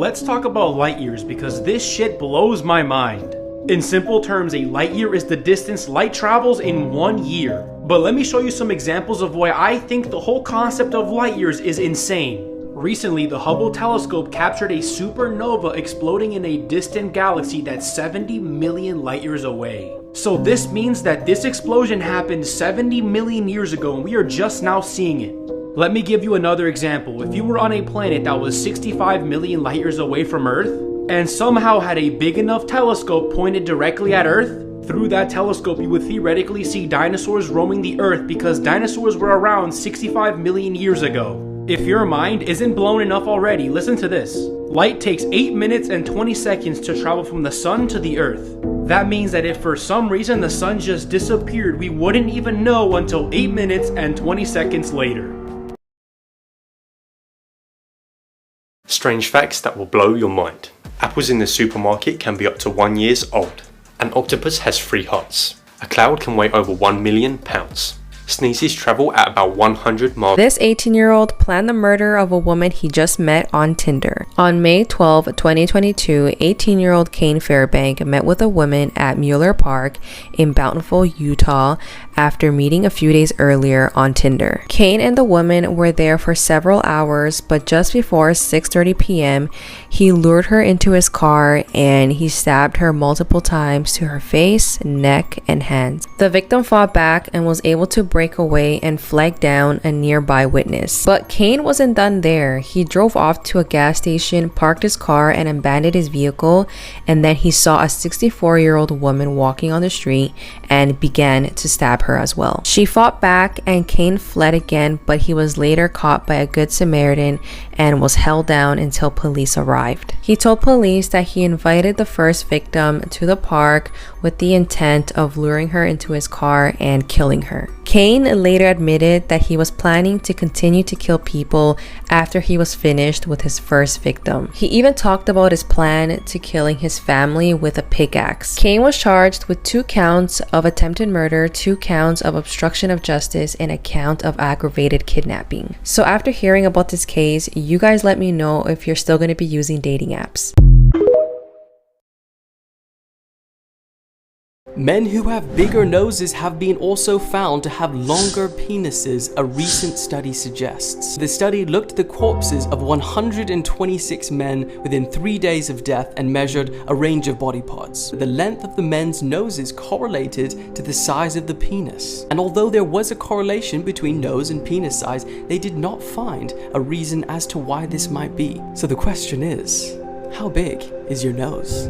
Let's talk about light years because this shit blows my mind. In simple terms, a light year is the distance light travels in 1 year. But let me show you some examples of why I think the whole concept of light years is insane. Recently, the Hubble telescope captured a supernova exploding in a distant galaxy that's 70 million light years away. So this means that this explosion happened 70 million years ago and we are just now seeing it. Let me give you another example. If you were on a planet that was 65 million light years away from Earth and somehow had a big enough telescope pointed directly at Earth, through that telescope you would theoretically see dinosaurs roaming the Earth because dinosaurs were around 65 million years ago. If your mind isn't blown enough already, listen to this. Light takes 8 minutes and 20 seconds to travel from the sun to the Earth. That means that if for some reason the sun just disappeared, we wouldn't even know until 8 minutes and 20 seconds later. Strange facts that will blow your mind. Apples in the supermarket can be up to 1 year old. An octopus has 3 hearts. A cloud can weigh over 1 million pounds. Sneezes travel at about 100 miles. This 18-year-old planned the murder of a woman he just met on Tinder. On May 12, 2022, 18-year-old Kane Fairbank met with a woman at Mueller Park in Bountiful, Utah, after meeting a few days earlier on Tinder. Kane and the woman were there for several hours, but just before 6:30 p.m., he lured her into his car and he stabbed her multiple times to her face, neck, and hands. The victim fought back and was able to break away and flag down a nearby witness. But Kane wasn't done there. He drove off to a gas station, parked his car, and abandoned his vehicle, and then he saw a 64-year-old woman walking on the street and began to stab her as well. She fought back and Kane fled again, but he was later caught by a Good Samaritan and was held down until police arrived. He told police that he invited the first victim to the park with the intent of luring her into his car and killing her. Kane later admitted that he was planning to continue to kill people after he was finished with his first victim. He even talked about his plan to killing his family with a pickaxe. Kane was charged with 2 counts of attempted murder, 2 counts of obstruction of justice, and a count of aggravated kidnapping. So after hearing about this case, you guys let me know if you're still going to be using dating apps. Men who have bigger noses have been also found to have longer penises, a recent study suggests. The study looked at the corpses of 126 men within 3 days of death and measured a range of body parts. The length of the men's noses correlated to the size of the penis. And although there was a correlation between nose and penis size, they did not find a reason as to why this might be. So the question is, how big is your nose?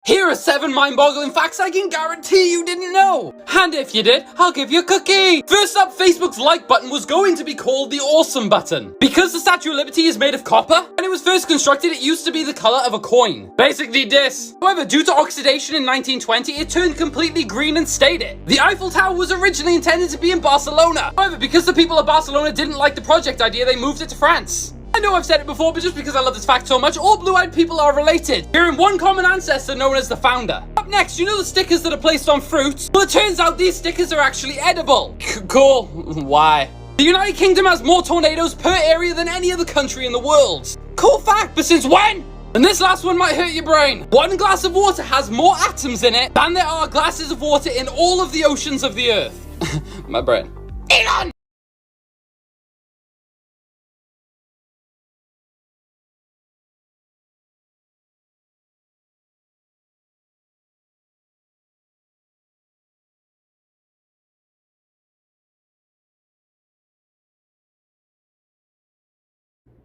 Here are 7 mind-boggling facts I can guarantee you didn't know. And if you did, I'll give you a cookie. First up, Facebook's like button was going to be called the awesome button. Because the Statue of Liberty is made of copper, when it was first constructed, it used to be the color of a coin. Basically this. However, due to oxidation in 1920, it turned completely green and stayed it. The Eiffel Tower was originally intended to be in Barcelona. However, because the people of Barcelona didn't like the project idea, they moved it to France. I know I've said it before, but just because I love this fact so much, all blue-eyed people are related, sharing one common ancestor known as the founder. Up next, you know the stickers that are placed on fruits? Well, it turns out these stickers are actually edible. Cool. Why? The United Kingdom has more tornadoes per area than any other country in the world. Cool fact, but since when? And this last one might hurt your brain. 1 glass of water has more atoms in it than there are glasses of water in all of the oceans of the earth. My brain. Elon!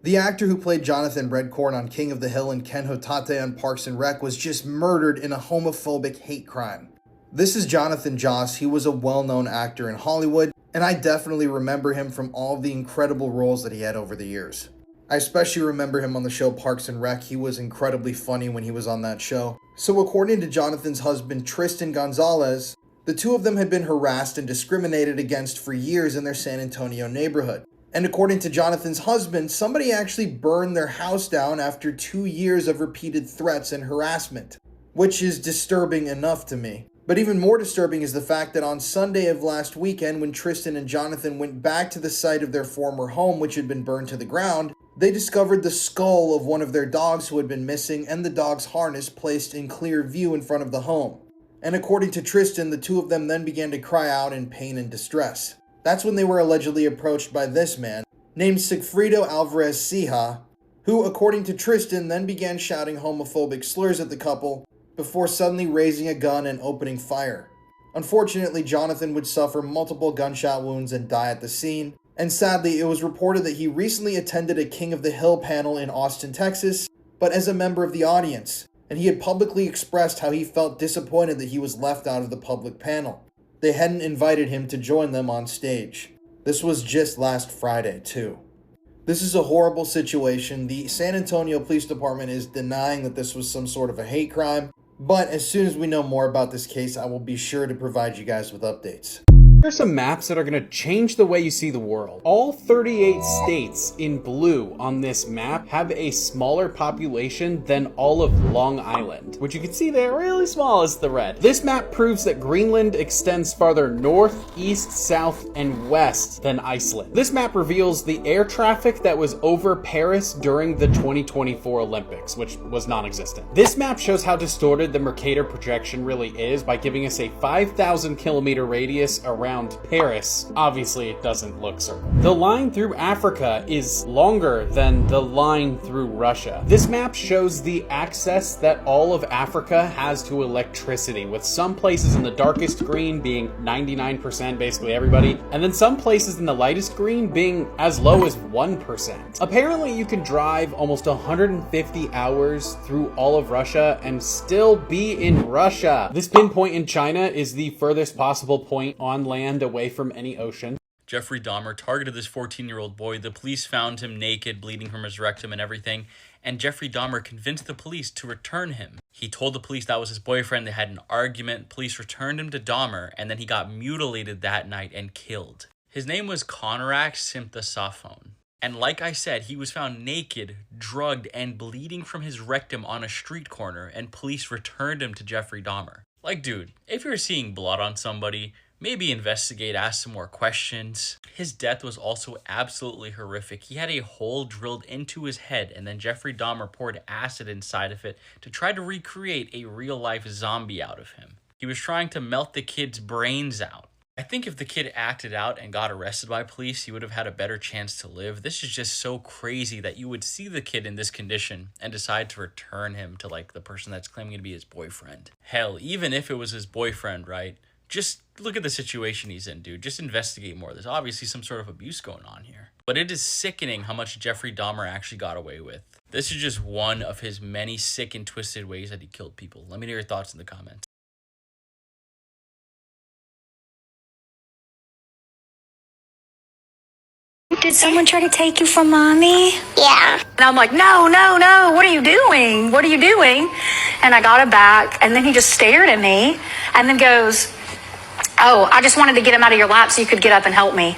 The actor who played Jonathan Redcorn on King of the Hill and Ken Hotate on Parks and Rec was just murdered in a homophobic hate crime. This is Jonathan Joss. He was a well-known actor in Hollywood, and I definitely remember him from all of the incredible roles that he had over the years. I especially remember him on the show Parks and Rec. He was incredibly funny when he was on that show. So according to Jonathan's husband Tristan Gonzalez, the two of them had been harassed and discriminated against for years in their San Antonio neighborhood. And according to Jonathan's husband, somebody actually burned their house down after 2 years of repeated threats and harassment, which is disturbing enough to me. But even more disturbing is the fact that on Sunday of last weekend, when Tristan and Jonathan went back to the site of their former home, which had been burned to the ground, they discovered the skull of one of their dogs who had been missing and the dog's harness placed in clear view in front of the home. And according to Tristan, the two of them then began to cry out in pain and distress. That's when they were allegedly approached by this man, named Sigfrido Alvarez Sija, who, according to Tristan, then began shouting homophobic slurs at the couple before suddenly raising a gun and opening fire. Unfortunately, Jonathan would suffer multiple gunshot wounds and die at the scene, and sadly, it was reported that he recently attended a King of the Hill panel in Austin, Texas, but as a member of the audience, and he had publicly expressed how he felt disappointed that he was left out of the public panel. They hadn't invited him to join them on stage. This was just last Friday, too. This is a horrible situation. The San Antonio Police Department is denying that this was some sort of a hate crime, but as soon as we know more about this case, I will be sure to provide you guys with updates. Here's some maps that are going to change the way you see the world. All 38 states in blue on this map have a smaller population than all of Long Island, which you can see there really small is the red. This map proves that Greenland extends farther north, east, south, and west than Iceland. This map reveals the air traffic that was over Paris during the 2024 Olympics, which was non-existent. This map shows how distorted the Mercator projection really is by giving us a 5,000 kilometer radius around Paris. Obviously, it doesn't look circle. The line through Africa is longer than the line through Russia. This map shows the access that all of Africa has to electricity, with some places in the darkest green being 99%, basically everybody, and then some places in the lightest green being as low as 1%. Apparently, you can drive almost 150 hours through all of Russia and still be in Russia. This pinpoint in China is the furthest possible point on land away from any ocean. Jeffrey Dahmer targeted this 14-year-old boy. The police found him naked, bleeding from his rectum and everything, and Jeffrey Dahmer convinced the police to return him. He told the police that was his boyfriend. They had an argument. Police returned him to Dahmer, and then he got mutilated that night and killed. His name was Konrak Simthasaphone. And like I said, he was found naked, drugged, and bleeding from his rectum on a street corner, and police returned him to Jeffrey Dahmer. Like, dude, if you're seeing blood on somebody, maybe investigate, ask some more questions. His death was also absolutely horrific. He had a hole drilled into his head, and then Jeffrey Dahmer poured acid inside of it to try to recreate a real-life zombie out of him. He was trying to melt the kid's brains out. I think if the kid acted out and got arrested by police, he would have had a better chance to live. This is just so crazy that you would see the kid in this condition and decide to return him to, like, the person that's claiming to be his boyfriend. Hell, even if it was his boyfriend, right? Just look at the situation he's in, dude. Just investigate more. There's obviously some sort of abuse going on here. But it is sickening how much Jeffrey Dahmer actually got away with. This is just one of his many sick and twisted ways that he killed people. Let me know your thoughts in the comments. Did someone try to take you from mommy? Yeah. And I'm like, no, no, no, what are you doing? What are you doing? And I got it back, and then he just stared at me and then goes, oh, I just wanted to get him out of your lap so you could get up and help me.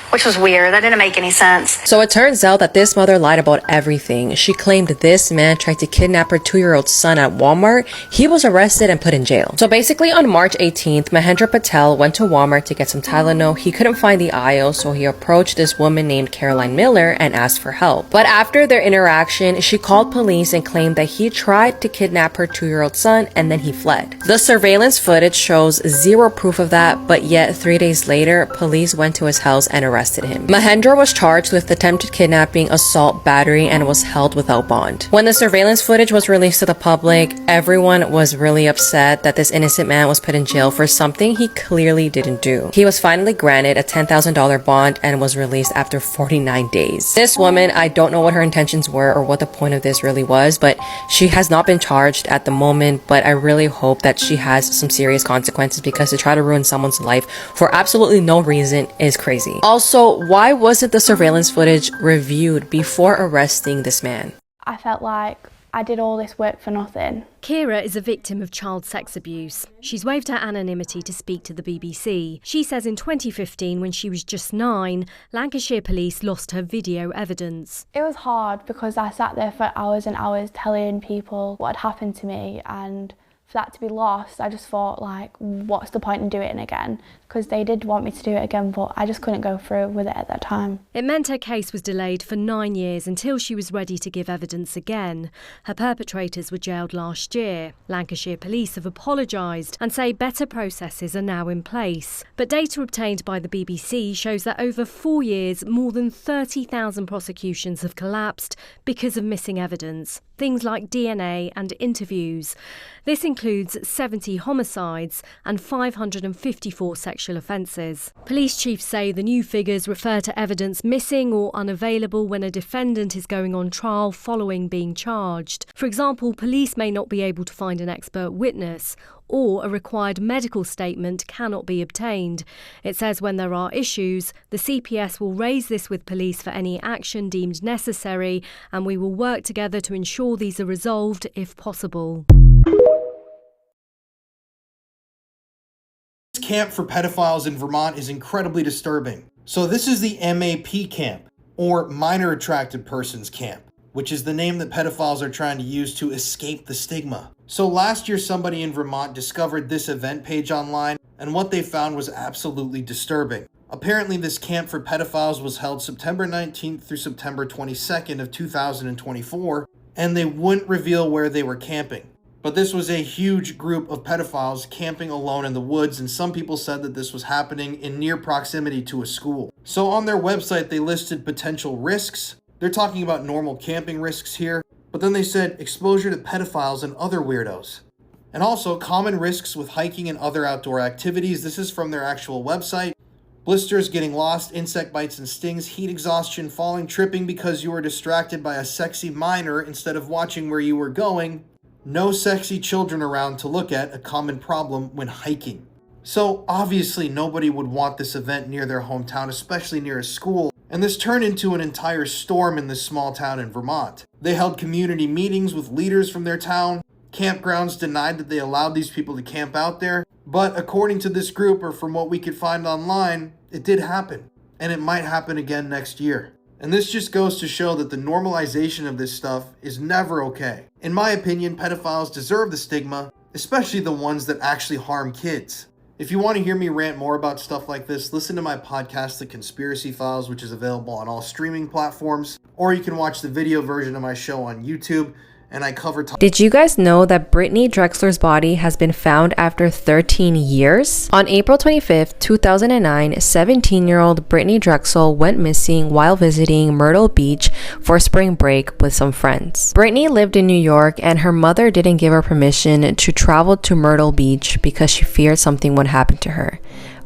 Which was weird. That didn't make any sense. So it turns out that this mother lied about everything. She claimed this man tried to kidnap her 2-year-old son at Walmart. He was arrested and put in jail. So basically on March 18th, Mahendra Patel went to Walmart to get some Tylenol. He couldn't find the aisle, so he approached this woman named Caroline Miller and asked for help. But after their interaction, she called police and claimed that he tried to kidnap her 2-year-old son and then he fled. The surveillance footage shows zero proof of that, but yet 3 days later, police went to his house and arrested him. Mahendra was charged with attempted kidnapping, assault, battery, and was held without bond. When the surveillance footage was released to the public, everyone was really upset that this innocent man was put in jail for something he clearly didn't do. He was finally granted a $10,000 bond and was released after 49 days. This woman, I don't know what her intentions were or what the point of this really was, but she has not been charged at the moment, but I really hope that she has some serious consequences, because to try to ruin someone's life for absolutely no reason is crazy. Also, why wasn't the surveillance footage reviewed before arresting this man? I felt like I did all this work for nothing. Kira is a victim of child sex abuse. She's waived her anonymity to speak to the BBC. She says in 2015, when she was just 9, Lancashire police lost her video evidence. It was hard because I sat there for hours and hours telling people what had happened to me, and for that to be lost, I just thought, like, what's the point in doing it again? Because they did want me to do it again, but I just couldn't go through with it at that time. It meant her case was delayed for 9 years until she was ready to give evidence again. Her perpetrators were jailed last year. Lancashire police have apologised and say better processes are now in place. But data obtained by the BBC shows that over 4 years, more than 30,000 prosecutions have collapsed because of missing evidence. Things like DNA and interviews. This includes 70 homicides and 554 sexual offences. Police chiefs say the new figures refer to evidence missing or unavailable when a defendant is going on trial following being charged. For example, police may not be able to find an expert witness, or a required medical statement cannot be obtained. It says when there are issues, the CPS will raise this with police for any action deemed necessary, and we will work together to ensure these are resolved if possible. This camp for pedophiles in Vermont is incredibly disturbing. So this is the MAP camp, or Minor Attracted Persons Camp, which is the name that pedophiles are trying to use to escape the stigma. So last year, somebody in Vermont discovered this event page online, and what they found was absolutely disturbing. Apparently, this camp for pedophiles was held September 19th through September 22nd of 2024, and they wouldn't reveal where they were camping. But this was a huge group of pedophiles camping alone in the woods, and some people said that this was happening in near proximity to a school. So on their website, they listed potential risks. They're talking about normal camping risks here, but then they said exposure to pedophiles and other weirdos. And also common risks with hiking and other outdoor activities. This is from their actual website. Blisters, getting lost, insect bites and stings, heat exhaustion, falling, tripping because you were distracted by a sexy minor instead of watching where you were going. No sexy children around to look at, a common problem when hiking. So obviously nobody would want this event near their hometown, especially near a school. And this turned into an entire storm in this small town in Vermont. They held community meetings with leaders from their town. Campgrounds denied that they allowed these people to camp out there. But according to this group, or from what we could find online, it did happen. And it might happen again next year. And this just goes to show that the normalization of this stuff is never okay. In my opinion, pedophiles deserve the stigma, especially the ones that actually harm kids. If you want to hear me rant more about stuff like this, listen to my podcast, The Conspiracy Files, which is available on all streaming platforms, or you can watch the video version of my show on YouTube, and I cover... Did you guys know that Britney Drexler's body has been found after 13 years? On April 25th, 2009, 17-year-old Britney Drexel went missing while visiting Myrtle Beach for spring break with some friends. Britney lived in New York, and her mother didn't give her permission to travel to Myrtle Beach because she feared something would happen to her.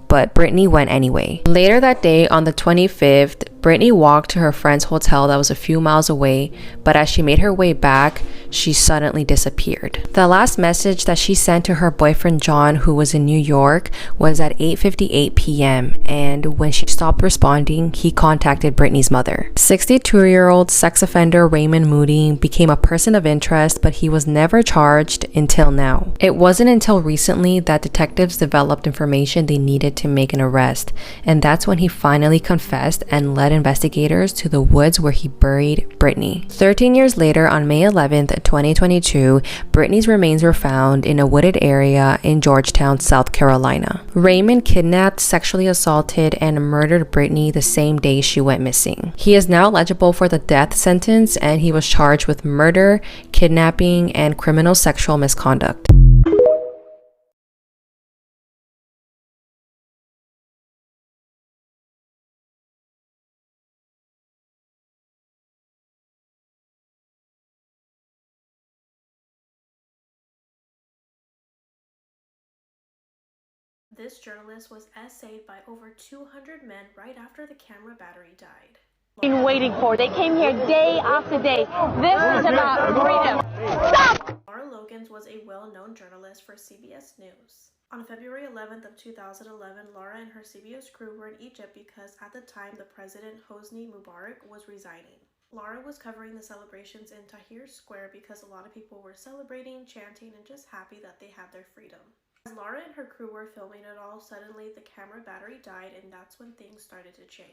But Britney went anyway. Later that day, on the 25th, Britney walked to her friend's hotel that was a few miles away, but as she made her way back, she suddenly disappeared. The last message that she sent to her boyfriend John, who was in New York, was at 8:58 p.m. and when she stopped responding, he contacted Britney's mother. 62-year-old sex offender Raymond Moody became a person of interest, but he was never charged until now. It wasn't until recently that detectives developed information they needed to make an arrest, and that's when he finally confessed and led investigators to the woods where he buried Britney. 13 years later, on May 11th, 2022, Britney's remains were found in a wooded area in Georgetown, South Carolina. Raymond kidnapped, sexually assaulted, and murdered Britney the same day she went missing. He is now eligible for the death sentence, and he was charged with murder, kidnapping, and criminal sexual misconduct. This journalist was essayed by over 200 men right after the camera battery died. Been waiting for. They came here day after day. This is about freedom. Stop! Laura Logans was a well-known journalist for CBS News. On February 11th of 2011, Laura and her CBS crew were in Egypt because at the time the president Hosni Mubarak was resigning. Laura was covering the celebrations in Tahrir Square because a lot of people were celebrating, chanting, and just happy that they had their freedom. As Laura and her crew were filming it all, suddenly the camera battery died, and that's when things started to change.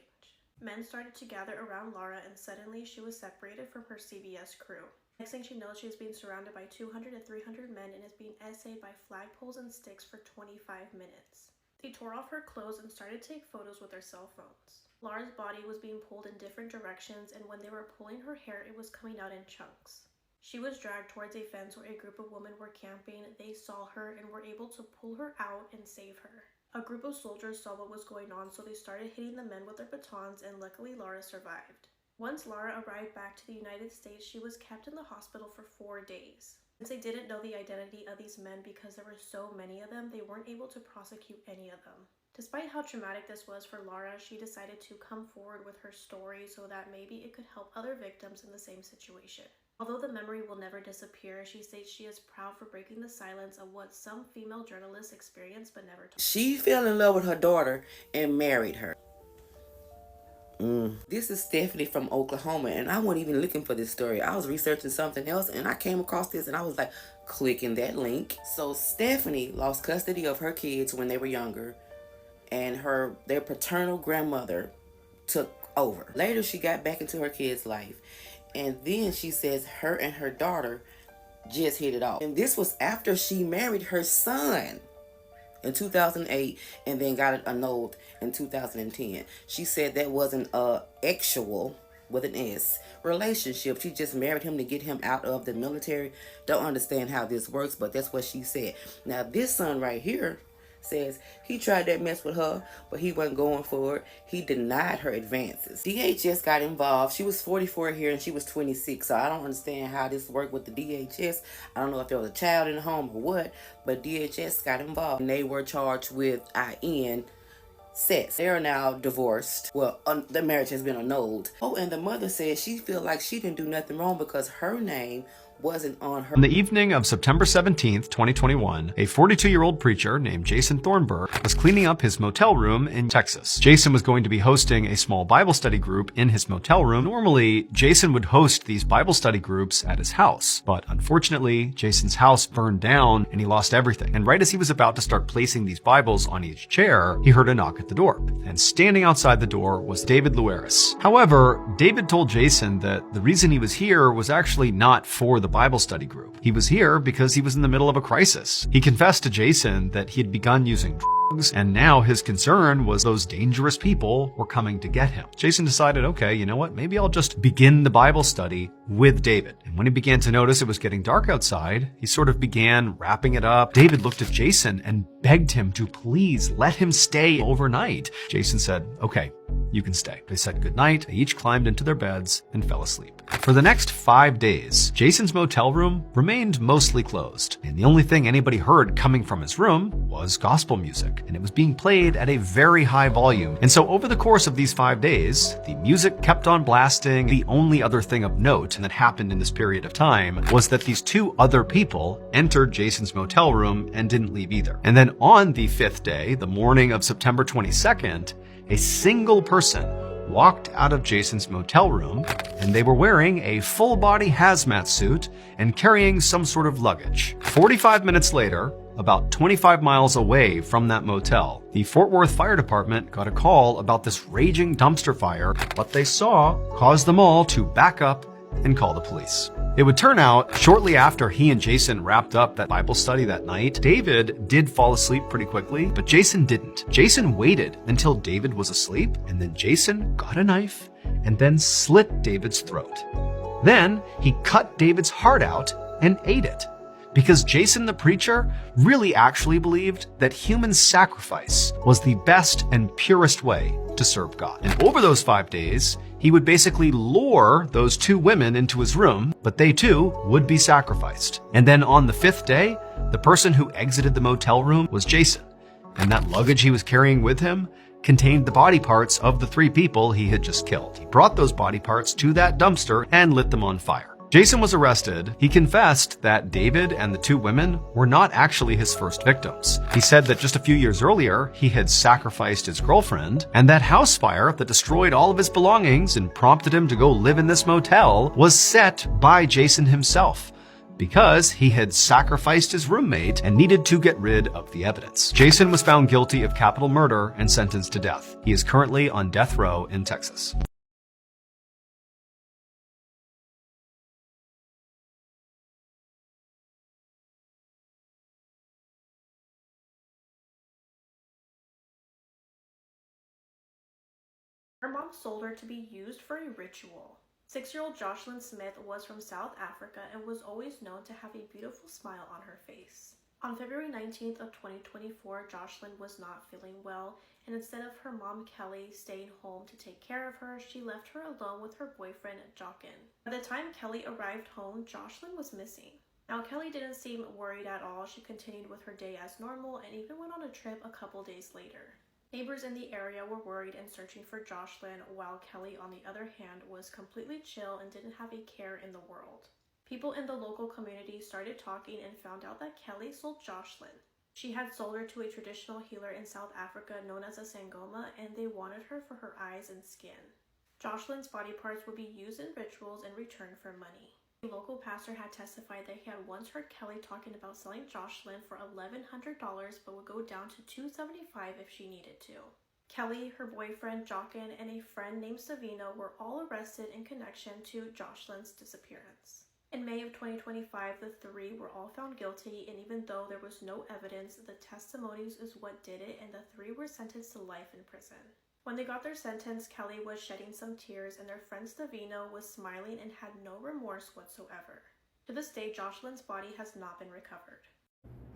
Men started to gather around Laura, and suddenly she was separated from her CBS crew. Next thing she knows, she is being surrounded by 200 to 300 men and is being essayed by flagpoles and sticks for 25 minutes. They tore off her clothes and started to take photos with their cell phones. Laura's body was being pulled in different directions, and when they were pulling her hair, it was coming out in chunks. She was dragged towards a fence where a group of women were camping. They saw her and were able to pull her out and save her. A group of soldiers saw what was going on, so they started hitting the men with their batons, and luckily Laura survived. Once Laura arrived back to the United States, she was kept in the hospital for 4 days. Since they didn't know the identity of these men because there were so many of them, they weren't able to prosecute any of them. Despite how traumatic this was for Laura, she decided to come forward with her story so that maybe it could help other victims in the same situation. Although the memory will never disappear, she states she is proud for breaking the silence of what some female journalists experienced but never told. She fell in love with her daughter and married her. This is Stephanie from Oklahoma, and I wasn't even looking for this story. I was researching something else, and I came across this, and I was like, clicking that link. So Stephanie lost custody of her kids when they were younger, and their paternal grandmother took over. Later, she got back into her kids' life, and then she says her and her daughter just hit it off. And this was after she married her son in 2008 and then got it annulled in 2010. She said that wasn't a actual, with an S, relationship. She just married him to get him out of the military. Don't understand how this works, but that's what she said. Now this son right here says he tried that mess with her, but he wasn't going for it. He denied her advances. DHS got involved. She was 44 here and she was 26, so I don't understand how this worked with the DHS. I don't know if there was a child in the home or what, but DHS got involved and they were charged with incest. They are now divorced. Well, the marriage has been annulled. Oh, and the mother says she feel like she didn't do nothing wrong because her name wasn't on her. On the evening of September 17th, 2021, a 42-year-old preacher named Jason Thornburg was cleaning up his motel room in Texas. Jason was going to be hosting a small Bible study group in his motel room. Normally, Jason would host these Bible study groups at his house, but unfortunately, Jason's house burned down and he lost everything. And right as he was about to start placing these Bibles on each chair, he heard a knock at the door. And standing outside the door was David Luaris. However, David told Jason that the reason he was here was actually not for the Bible study group. He was here because he was in the middle of a crisis. He confessed to Jason that he had begun using drugs, and now his concern was those dangerous people were coming to get him. Jason decided, okay, you know what? Maybe I'll just begin the Bible study with David. And when he began to notice it was getting dark outside, he sort of began wrapping it up. David looked at Jason and begged him to please let him stay overnight. Jason said, okay, you can stay. They said goodnight. They each climbed into their beds and fell asleep. For the next 5 days, Jason's motel room remained mostly closed, and the only thing anybody heard coming from his room was gospel music, and it was being played at a very high volume. And so over the course of these 5 days, the music kept on blasting. The only other thing of note that happened in this period of time was that these 2 other people entered Jason's motel room and didn't leave either. And then on the 5th day, the morning of September 22nd, a single person walked out of Jason's motel room, and they were wearing a full-body hazmat suit and carrying some sort of luggage. 45 minutes later, about 25 miles away from that motel, the Fort Worth Fire Department got a call about this raging dumpster fire. What they saw caused them all to back up and call the police. It would turn out, shortly after he and Jason wrapped up that Bible study that night, David did fall asleep pretty quickly, but Jason didn't. Jason waited until David was asleep, and then Jason got a knife and then slit David's throat. Then he cut David's heart out and ate it, because Jason the preacher really actually believed that human sacrifice was the best and purest way to serve God. And over those 5 days, he would basically lure those 2 women into his room, but they too would be sacrificed. And then on the 5th day, the person who exited the motel room was Jason. And that luggage he was carrying with him contained the body parts of the 3 people he had just killed. He brought those body parts to that dumpster and lit them on fire. Jason was arrested. He confessed that David and the 2 women were not actually his first victims. He said that just a few years earlier, he had sacrificed his girlfriend, and that house fire that destroyed all of his belongings and prompted him to go live in this motel was set by Jason himself. because he had sacrificed his roommate and needed to get rid of the evidence. Jason was found guilty of capital murder and sentenced to death. He is currently on death row in Texas. Her mom sold her to be used for a ritual. 6-year-old Jocelyn Smith was from South Africa and was always known to have a beautiful smile on her face. On February 19th of 2024, Jocelyn was not feeling well, and instead of her mom Kelly staying home to take care of her, she left her alone with her boyfriend Jochen. By the time Kelly arrived home, Jocelyn was missing. Now Kelly didn't seem worried at all. She continued with her day as normal and even went on a trip a couple days later. Neighbors in the area were worried and searching for Jocelyn, while Kelly, on the other hand, was completely chill and didn't have a care in the world. People in the local community started talking and found out that Kelly sold Jocelyn. She had sold her to a traditional healer in South Africa known as a Sangoma, and they wanted her for her eyes and skin. Jocelyn's body parts would be used in rituals in return for money. A local pastor had testified that he had once heard Kelly talking about selling Jocelyn for $1,100 but would go down to $275 if she needed to. Kelly, her boyfriend Jochen, and a friend named Savino were all arrested in connection to Jocelyn's disappearance. In May of 2025, the three were all found guilty, and even though there was no evidence, the testimonies is what did it, and the three were sentenced to life in prison. When they got their sentence, Kelly was shedding some tears, and their friend Stavino was smiling and had no remorse whatsoever. To this day, Jocelyn's body has not been recovered.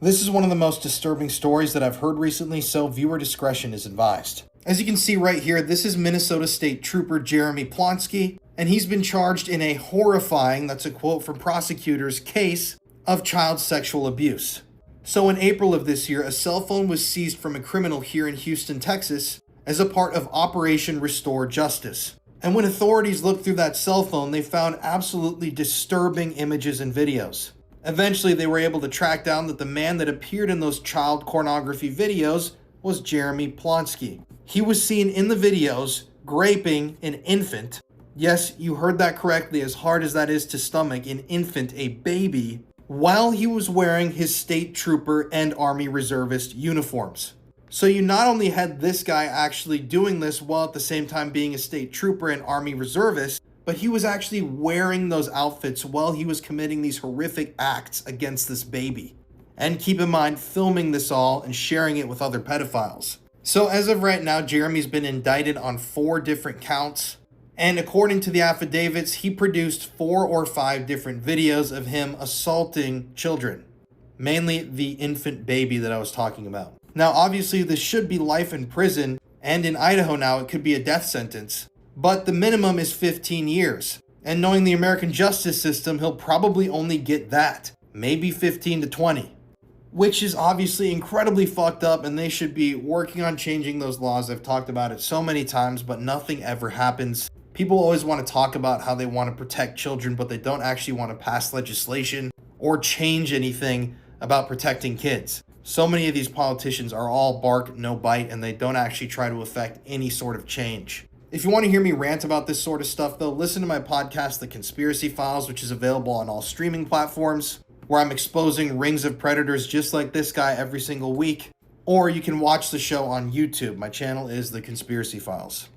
This is one of the most disturbing stories that I've heard recently, so viewer discretion is advised. As you can see right here, this is Minnesota State Trooper Jeremy Plonsky, and he's been charged in a horrifying, that's a quote from prosecutors, case of child sexual abuse. So in April of this year, a cell phone was seized from a criminal here in Houston, Texas, as a part of Operation Restore Justice. And when authorities looked through that cell phone, they found absolutely disturbing images and videos. Eventually, they were able to track down that the man that appeared in those child pornography videos was Jeremy Plonsky. He was seen in the videos graping an infant. Yes, you heard that correctly, as hard as that is to stomach, an infant, a baby, while he was wearing his state trooper and Army reservist uniforms. So you not only had this guy actually doing this while at the same time being a state trooper and Army reservist, but he was actually wearing those outfits while he was committing these horrific acts against this baby. And keep in mind, filming this all and sharing it with other pedophiles. So as of right now, Jeremy's been indicted on 4 different counts. And according to the affidavits, he produced 4 or 5 different videos of him assaulting children. Mainly the infant baby that I was talking about. Now, obviously, this should be life in prison, and in Idaho now, it could be a death sentence. But the minimum is 15 years. And knowing the American justice system, he'll probably only get that. Maybe 15 to 20. Which is obviously incredibly fucked up, and they should be working on changing those laws. I've talked about it so many times, but nothing ever happens. People always want to talk about how they want to protect children, but they don't actually want to pass legislation or change anything about protecting kids. So many of these politicians are all bark, no bite, and they don't actually try to affect any sort of change. If you want to hear me rant about this sort of stuff, though, listen to my podcast, The Conspiracy Files, which is available on all streaming platforms, where I'm exposing rings of predators just like this guy every single week. Or you can watch the show on YouTube. My channel is The Conspiracy Files.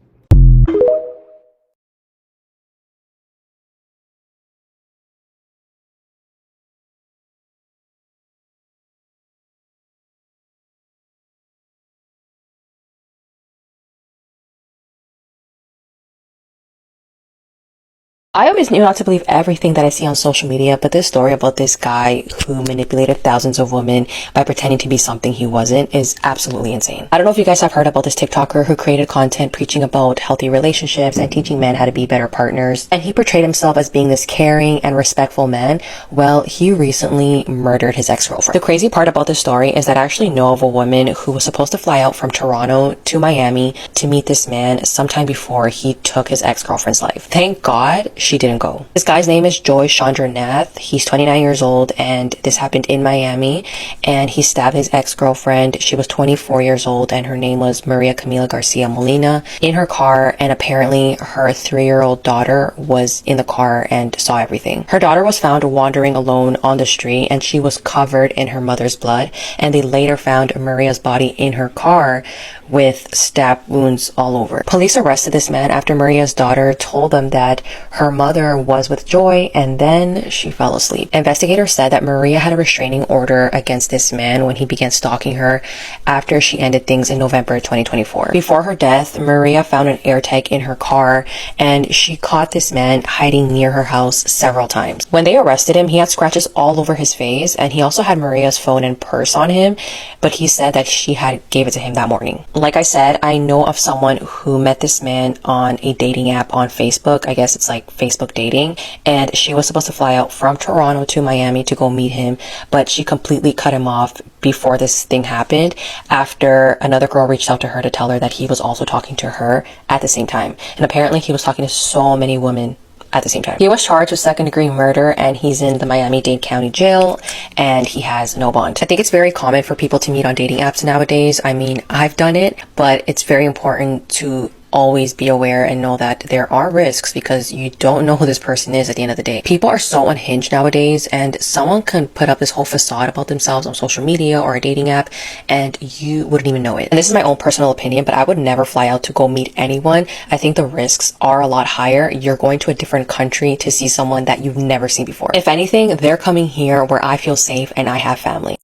I always knew not to believe everything that I see on social media, but this story about this guy who manipulated thousands of women by pretending to be something he wasn't is absolutely insane. I don't know if you guys have heard about this TikToker who created content preaching about healthy relationships and teaching men how to be better partners, and he portrayed himself as being this caring and respectful man. Well, he recently murdered his ex-girlfriend. The crazy part about this story is that I actually know of a woman who was supposed to fly out from Toronto to Miami to meet this man sometime before he took his ex-girlfriend's life. Thank God she didn't go. This guy's name is Joy Chandranath. He's 29 years old, and this happened in Miami, and he stabbed his ex-girlfriend. She was 24 years old, and her name was Maria Camila Garcia Molina, in her car, and apparently her 3-year-old daughter was in the car and saw everything. Her daughter was found wandering alone on the street, and she was covered in her mother's blood, and they later found Maria's body in her car with stab wounds all over. Police arrested this man after Maria's daughter told them that her mother was with Joy and then she fell asleep. Investigators said that Maria had a restraining order against this man when he began stalking her after she ended things in November 2024. Before her death, Maria found an AirTag in her car and she caught this man hiding near her house several times. When they arrested him, he had scratches all over his face, and he also had Maria's phone and purse on him, but he said that she had gave it to him that morning. Like I said, I know of someone who met this man on a dating app on Facebook. I guess it's like Facebook dating, and she was supposed to fly out from Toronto to Miami to go meet him, but she completely cut him off before this thing happened, after another girl reached out to her to tell her that he was also talking to her at the same time. And apparently he was talking to so many women at the same time. He was charged with second-degree murder, and he's in the Miami-Dade County Jail, and he has no bond. I think it's very common for people to meet on dating apps nowadays. I mean, I've done it, but it's very important to always be aware and know that there are risks, because you don't know who this person is at the end of the day. People are so unhinged nowadays, and someone can put up this whole facade about themselves on social media or a dating app and you wouldn't even know it. And this is my own personal opinion, but I would never fly out to go meet anyone. I think the risks are a lot higher. You're going to a different country to see someone that you've never seen before. If anything, they're coming here where I feel safe and I have family.